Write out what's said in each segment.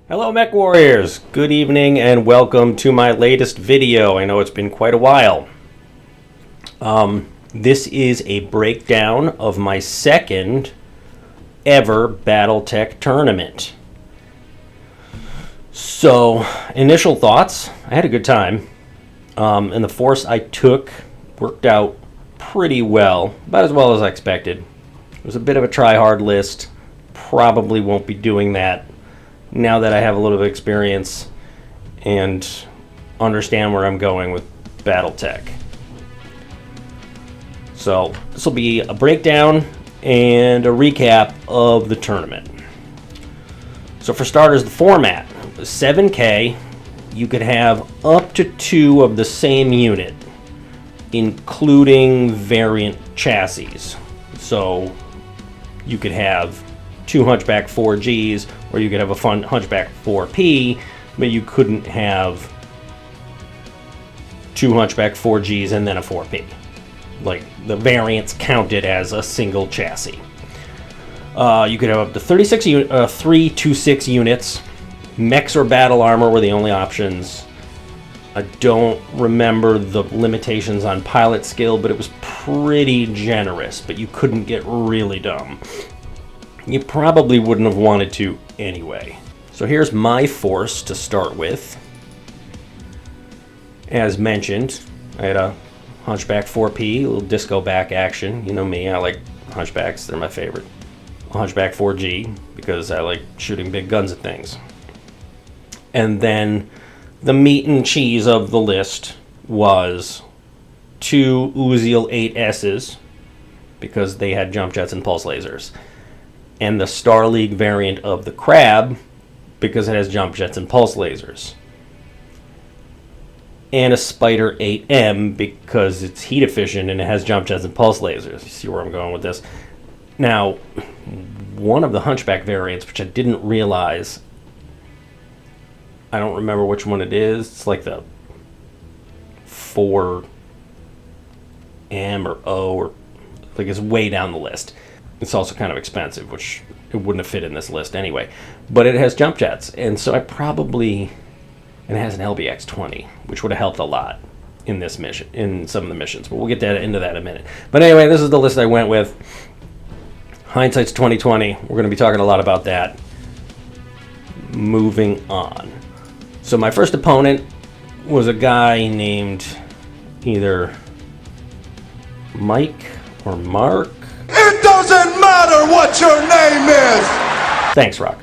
Hello Mech Warriors! Good evening and welcome to my latest video. I know it's been quite a while. This is a breakdown of my second ever Battletech tournament. So, initial thoughts, I had a good time. And the force I took worked out pretty well, about as well as I expected. It was a bit of a try-hard list. Probably won't be doing that now that I have a little bit of experience and understand where I'm going with Battletech. So this will be a breakdown and a recap of the tournament. So for starters, the format, 7K, you could have up to 2 of the same unit, including variant chassis. So you could have 2 Hunchback 4Gs, or you could have a fun Hunchback 4P, but you couldn't have 2 Hunchback 4Gs and then a 4P. Like, the variants counted as a single chassis. You could have up to 3 to 6 units. Mechs or battle armor were the only options. I don't remember the limitations on pilot skill, but it was pretty generous, but you couldn't get really dumb. You probably wouldn't have wanted to anyway. So here's my force to start with. As mentioned, I had a Hunchback 4P, a little disco back action. You know me, I like Hunchbacks, they're my favorite. A Hunchback 4G, because I like shooting big guns at things. And then the meat and cheese of the list was 2 Uziel 8S's, because they had jump jets and pulse lasers. And the Star League variant of the Crab, because it has jump jets and pulse lasers. And a Spider 8M, because it's heat efficient and it has jump jets and pulse lasers. You see where I'm going with this? Now, one of the Hunchback variants, which I didn't realize, I don't remember which one it is. It's like the 4M or O, or like it's way down the list. It's also kind of expensive, which it wouldn't have fit in this list anyway. But it has jump jets, and so and it has an LBX-20, which would have helped a lot in this mission, in some of the missions. But we'll get into that in a minute. But anyway, this is the list I went with. Hindsight's 2020. We're going to be talking a lot about that. Moving on. So my first opponent was a guy named either Mike or Mark. It doesn't matter what your name is! Thanks, Rock.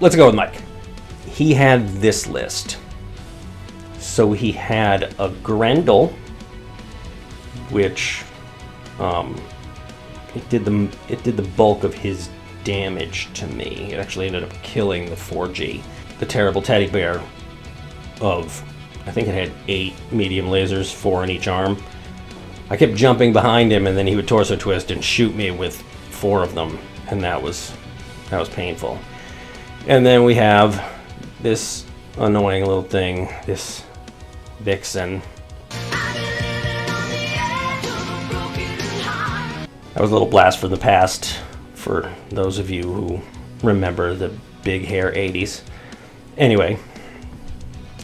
Let's go with Mike. He had this list. So he had a Grendel, which it did the bulk of his damage to me. It actually ended up killing the 4G. The terrible teddy bear of, I think it had 8 medium lasers, 4 in each arm. I kept jumping behind him, and then he would torso twist and shoot me with 4 of them, and that was painful. And then we have this annoying little thing, this Vixen. That was a little blast from the past for those of you who remember the big hair 80s. Anyway,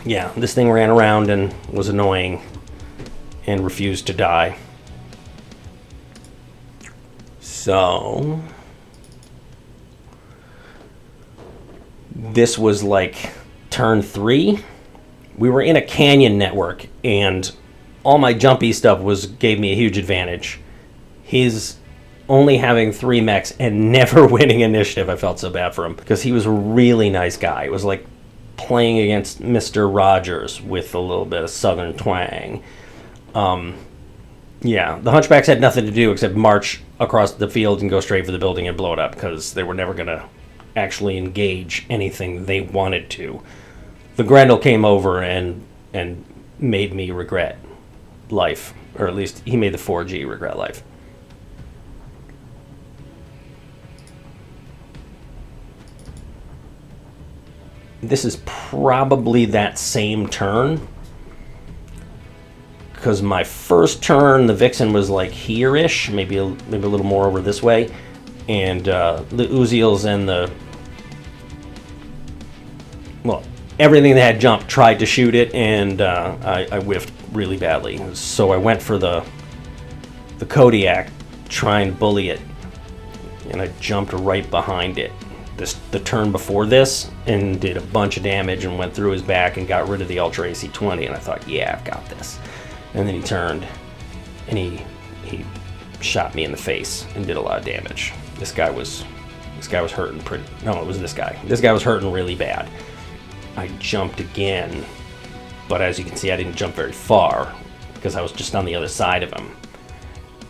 yeah, this thing ran around and was annoying and refused to die. So this was like turn 3. We were in a canyon network, and all my jumpy stuff gave me a huge advantage. His only having 3 mechs and never winning initiative, I felt so bad for him, because he was a really nice guy. It was like playing against Mr. Rogers with a little bit of southern twang. Yeah, the Hunchbacks had nothing to do except march across the field and go straight for the building and blow it up, because they were never going to actually engage anything they wanted to. The Grendel came over and made me regret life, or at least he made the 4G regret life. This is probably that same turn, because my first turn, the Vixen was like here-ish, maybe a little more over this way, and the Uziels and the everything that had jumped tried to shoot it, and I whiffed really badly. So I went for the Kodiak, try and bully it, and I jumped right behind it the turn before this and did a bunch of damage and went through his back and got rid of the Ultra AC-20, and I thought, yeah, I've got this. And then he turned and he shot me in the face and did a lot of damage. This guy was hurting pretty... No, it was this guy. This guy was hurting really bad. I jumped again, but as you can see, I didn't jump very far because I was just on the other side of him.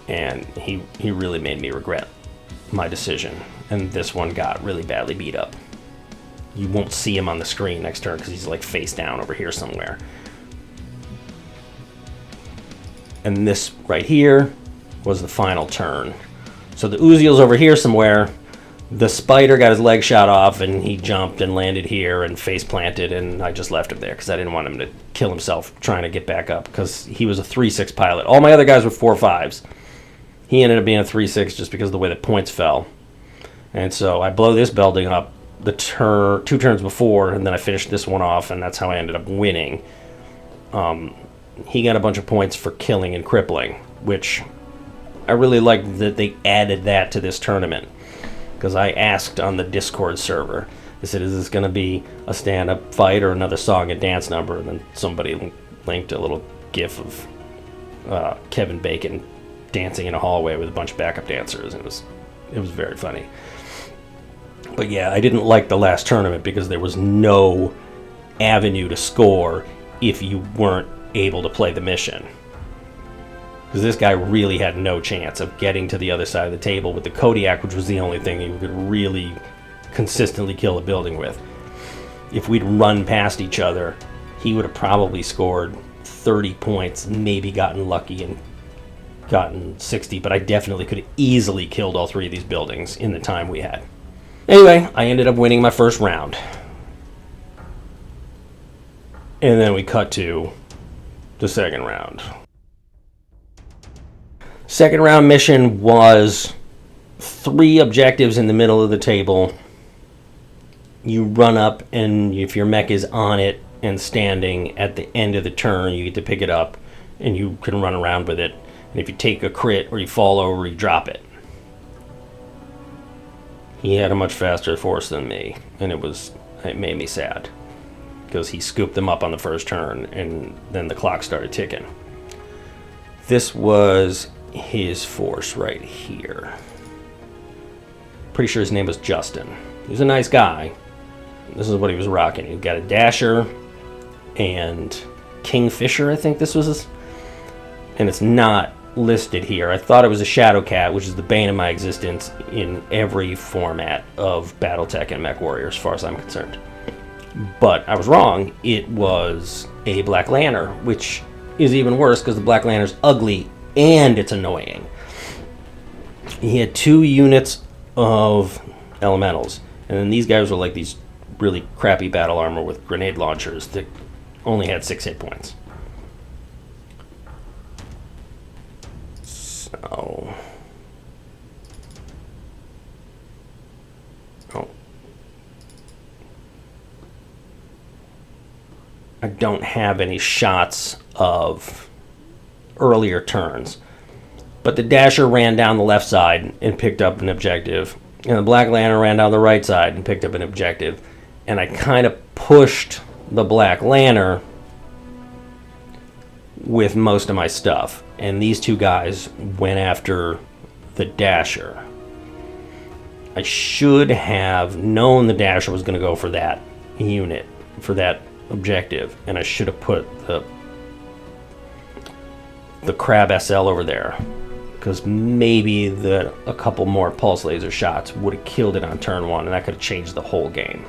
And he really made me regret my decision. And this one got really badly beat up. You won't see him on the screen next turn because he's like face down over here somewhere. And this right here was the final turn. So the Uziel's over here somewhere. The spider got his leg shot off and he jumped and landed here and face planted, and I just left him there because I didn't want him to kill himself trying to get back up because he was a 3-6 pilot. All my other guys were 4-5s. He ended up being a 3-6 just because of the way the points fell. And so I blow this building up the 2 turns before, and then I finished this one off, and that's how I ended up winning. He got a bunch of points for killing and crippling, which I really liked that they added that to this tournament. Because I asked on the Discord server, I said, is this going to be a stand-up fight or another song and dance number? And then somebody linked a little gif of Kevin Bacon dancing in a hallway with a bunch of backup dancers. And it was very funny. But yeah, I didn't like the last tournament because there was no avenue to score if you weren't able to play the mission. Because this guy really had no chance of getting to the other side of the table with the Kodiak, which was the only thing he could really consistently kill a building with. If we'd run past each other, he would have probably scored 30 points, maybe gotten lucky and gotten 60, but I definitely could have easily killed all 3 of these buildings in the time we had. Anyway, I ended up winning my first round. And then we cut to the second round. Second round mission was 3 objectives in the middle of the table. You run up, and if your mech is on it and standing at the end of the turn, you get to pick it up, and you can run around with it. And if you take a crit or you fall over, you drop it. He had a much faster force than me, and it made me sad. Because he scooped them up on the first turn, and then the clock started ticking. This was his force right here. Pretty sure his name was Justin. He was a nice guy. This is what he was rocking. He got a Dasher and Kingfisher, I think this was his. And it's not listed here. I thought it was a Shadow Cat, which is the bane of my existence in every format of Battletech and MechWarrior, as far as I'm concerned. But I was wrong. It was a Black Lantern, which is even worse because the Black Lantern's ugly and it's annoying. He had 2 units of elementals, and then these guys were like these really crappy battle armor with grenade launchers that only had 6 hit points. So... Oh. I don't have any shots of earlier turns. But the Dasher ran down the left side and picked up an objective. And the Black Lantern ran down the right side and picked up an objective. And I kind of pushed the Black Lantern with most of my stuff. And these 2 guys went after the Dasher. I should have known the Dasher was going to go for that unit, for that objective. And I should have put the Crab SL over there, because maybe a couple more pulse laser shots would have killed it on turn 1, and that could have changed the whole game.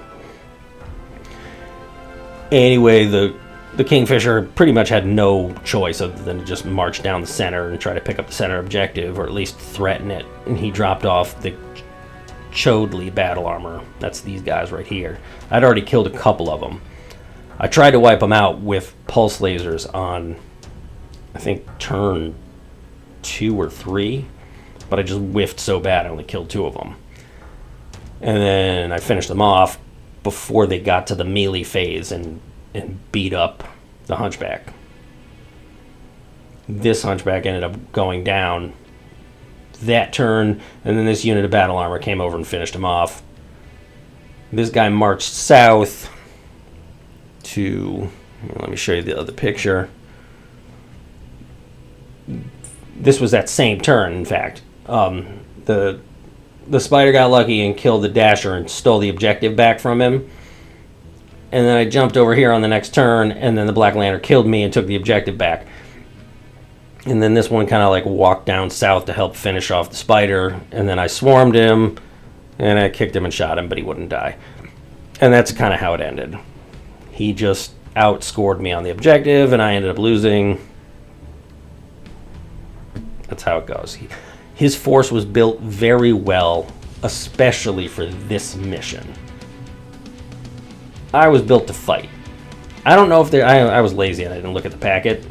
Anyway, the Kingfisher pretty much had no choice other than to just march down the center and try to pick up the center objective, or at least threaten it, and he dropped off the Chodley battle armor. That's these guys right here. I'd already killed a couple of them. I tried to wipe them out with pulse lasers on, I think, turn 2 or 3, but I just whiffed so bad I only killed 2 of them. And then I finished them off, before they got to the melee phase and beat up the Hunchback. This Hunchback ended up going down that turn, and then this unit of battle armor came over and finished him off. This guy marched south to, let me show you the other picture. This was that same turn, in fact. The spider got lucky and killed the Dasher and stole the objective back from him. And then I jumped over here on the next turn, and then the Black Lantern killed me and took the objective back. And then this one kind of like walked down south to help finish off the spider, and then I swarmed him, and I kicked him and shot him, but he wouldn't die. And that's kind of how it ended. He just outscored me on the objective, and I ended up losing. That's how it goes. His force was built very well, especially for this mission. I was built to fight. I don't know if I was lazy and I didn't look at the packet.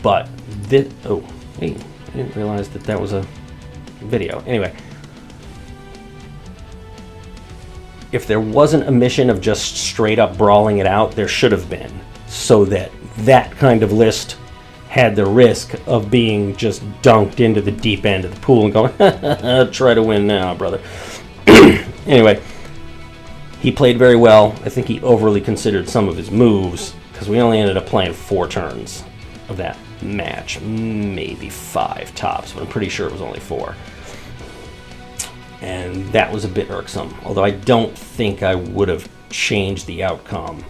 But this, oh, hey, I didn't realize that was a video. Anyway, if there wasn't a mission of just straight up brawling it out, there should have been, so that that kind of list had the risk of being just dunked into the deep end of the pool and going, try to win now, brother. Anyway, he played very well. I think he overly considered some of his moves, because we only ended up playing 4 turns of that match, maybe 5 tops, but I'm pretty sure it was only 4. And that was a bit irksome, although I don't think I would have changed the outcome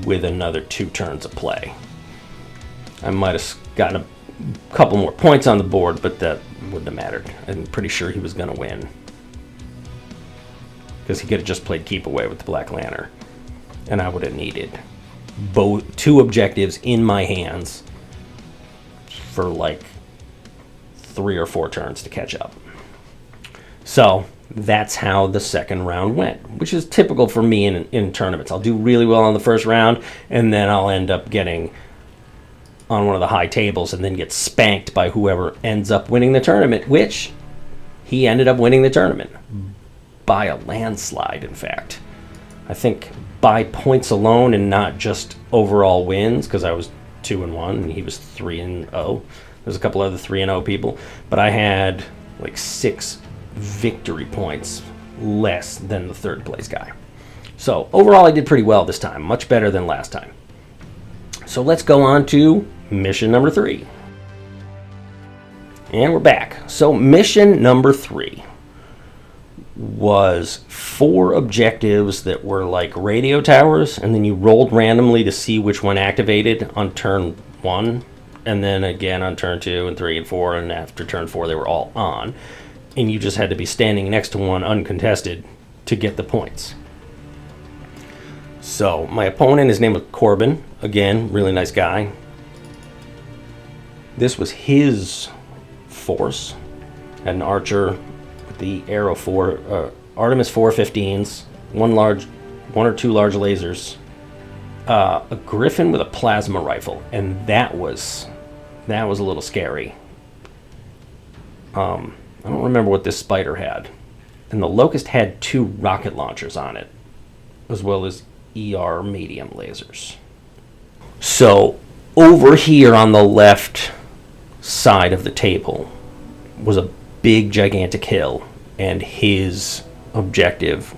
with another 2 turns of play. I might have gotten a couple more points on the board, but that wouldn't have mattered. I'm pretty sure he was going to win, because he could have just played keep away with the Black Lantern, and I would have needed 2 objectives in my hands for like 3 or 4 turns to catch up. So that's how the second round went, which is typical for me in tournaments. I'll do really well on the first round, and then I'll end up getting on one of the high tables and then get spanked by whoever ends up winning the tournament, which he ended up winning the tournament by a landslide, in fact. I think by points alone and not just overall wins, because I was 2-1 and he was 3-0. There's a couple other 3-0 people, but I had like 6 victory points less than the 3rd place guy. So overall I did pretty well this time, much better than last time. So let's go on to mission number 3. And we're back. So mission number 3 was 4 objectives that were like radio towers, and then you rolled randomly to see which one activated on turn 1, and then again on turn 2 and 3 and 4, and after turn 4 they were all on, and you just had to be standing next to one uncontested to get the points. So my opponent, his name was Corbin, again, really nice guy. This was his force, had an archer with the Arrow 4, Artemis 415s, one or two large lasers, a Griffin with a plasma rifle, and that was a little scary. I don't remember what this spider had, and the Locust had 2 rocket launchers on it, as well as ER medium lasers. So over here on the left side of the table was a big gigantic hill, and his objective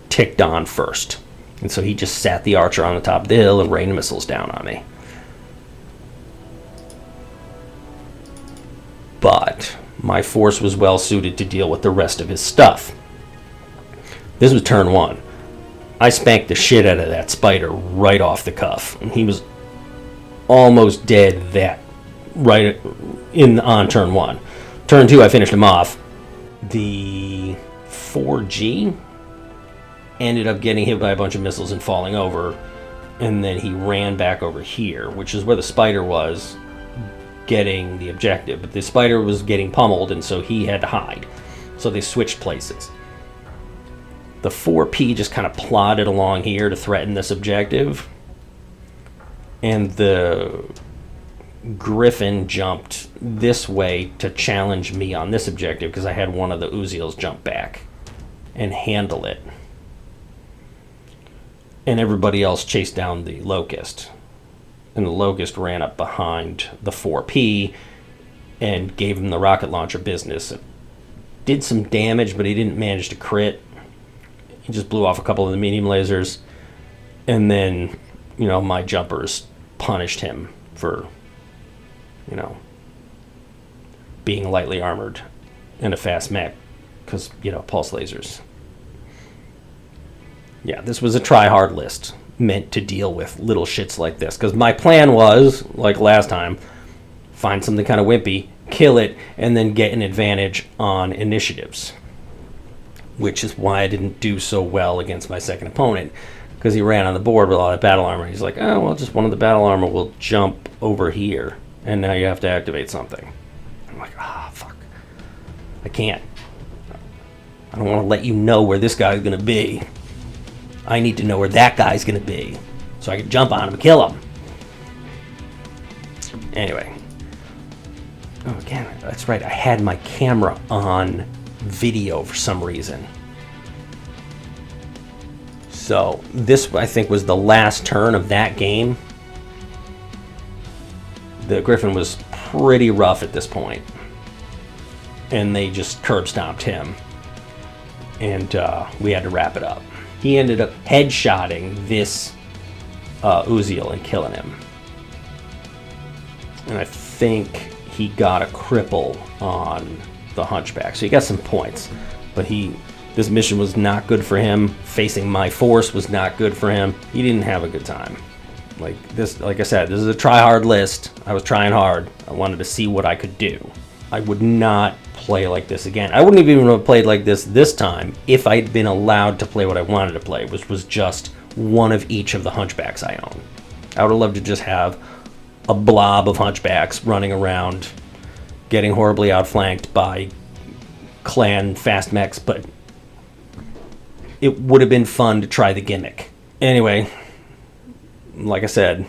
ticked on first, and so he just sat the archer on the top of the hill and rained missiles down on me. But my force was well suited to deal with the rest of his stuff. This was turn 1. I spanked the shit out of that spider right off the cuff, and he was almost dead right on turn 1. Turn 2, I finished him off. The 4G ended up getting hit by a bunch of missiles and falling over, and then he ran back over here, which is where the spider was, getting the objective. But the spider was getting pummeled, and so he had to hide. So they switched places. The 4P just kind of plodded along here to threaten this objective, and the Griffin jumped this way to challenge me on this objective because I had one of the Uziels jump back. and handle it. And everybody else chased down the Locust. And the Locust ran up behind the 4P and gave him the rocket launcher business. It did some damage, but he didn't manage to crit. He just blew off a couple of the medium lasers. And then, my jumpers punished him for, being lightly armored and a fast mech. Because, pulse lasers. Yeah, this was a try-hard list meant to deal with little shits like this. Because my plan was, like last time, find something kind of wimpy, kill it, and then get an advantage on initiatives. Which is why I didn't do so well against my second opponent. Because he ran on the board with all that battle armor. He's like, oh, well, just one of the battle armor will jump over here. And now you have to activate something. I'm like, fuck. I can't. I don't want to let you know where this guy's going to be. I need to know where that guy's going to be. So I can jump on him and kill him. Anyway. Oh, again, that's right. I had my camera on video for some reason. So this, I think, was the last turn of that game. The Griffin was pretty rough at this point. And they just curb stomped him. And we had to wrap it up. He ended up headshotting this Uziel and killing him. And I think he got a cripple on the Hunchback. So he got some points. But this mission was not good for him. Facing my force was not good for him. He didn't have a good time. Like I said, this is a try-hard list. I was trying hard. I wanted to see what I could do. I would not play like this again. I wouldn't even have played like this time if I'd been allowed to play what I wanted to play, which was just one of each of the Hunchbacks I own. I would have loved to just have a blob of Hunchbacks running around, getting horribly outflanked by clan fast mechs, but it would have been fun to try the gimmick. Anyway, like I said,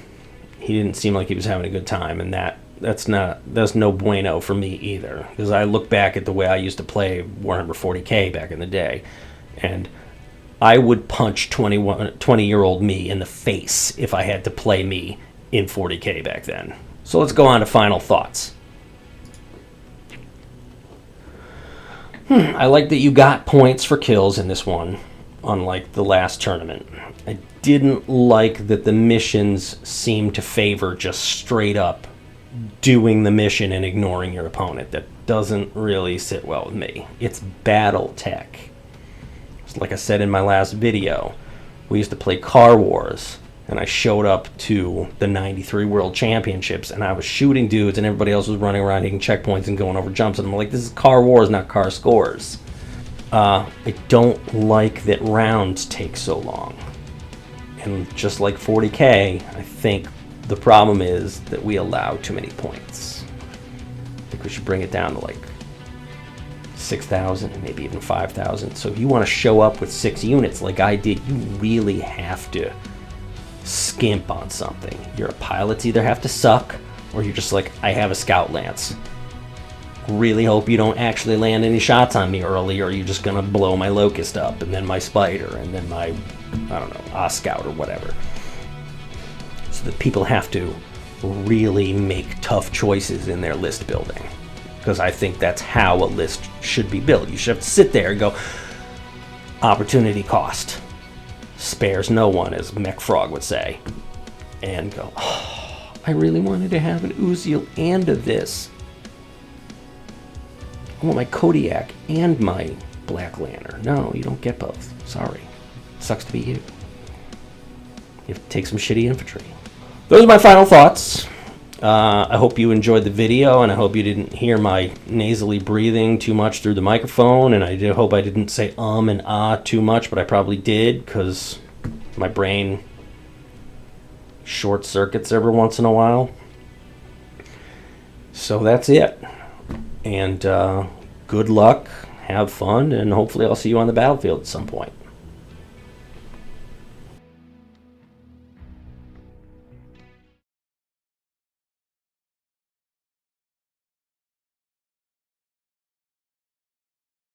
he didn't seem like he was having a good time, and that's no bueno for me either, because I look back at the way I used to play Warhammer 40k back in the day, and I would punch 20-year-old me in the face if I had to play me in 40k back then. So let's go on to final thoughts. I like that you got points for kills in this one, unlike the last tournament. I didn't like that the missions seemed to favor just straight up doing the mission and ignoring your opponent. That doesn't really sit well with me. It's Battletech. Like I said in my last video, we used to play Car Wars, and I showed up to the 93 World Championships, and I was shooting dudes, and everybody else was running around hitting checkpoints and going over jumps, and I'm like, this is Car Wars, not Car Scores. I don't like that rounds take so long. And just like 40k, I think the problem is that we allow too many points. I think we should bring it down to like 6,000, maybe even 5,000. So if you want to show up with 6 units like I did, you really have to skimp on something. Your pilots either have to suck, or you're just like, I have a scout lance. Really hope you don't actually land any shots on me early, or you're just gonna blow my Locust up, and then my Spider, and then my, I don't know, Scout or whatever. So that people have to really make tough choices in their list building. Because I think that's how a list should be built. You should have to sit there and go, opportunity cost spares no one, as Mech Frog would say. And go, oh, I really wanted to have an Uziel and a this. I want my Kodiak and my Black Lantern. No, you don't get both. Sorry. Sucks to be you. You have to take some shitty infantry. Those are my final thoughts. I hope you enjoyed the video, and I hope you didn't hear my nasally breathing too much through the microphone, and I hope I didn't say and ah too much, but I probably did, because my brain short circuits every once in a while. So that's it. And good luck, have fun, and hopefully I'll see you on the battlefield at some point.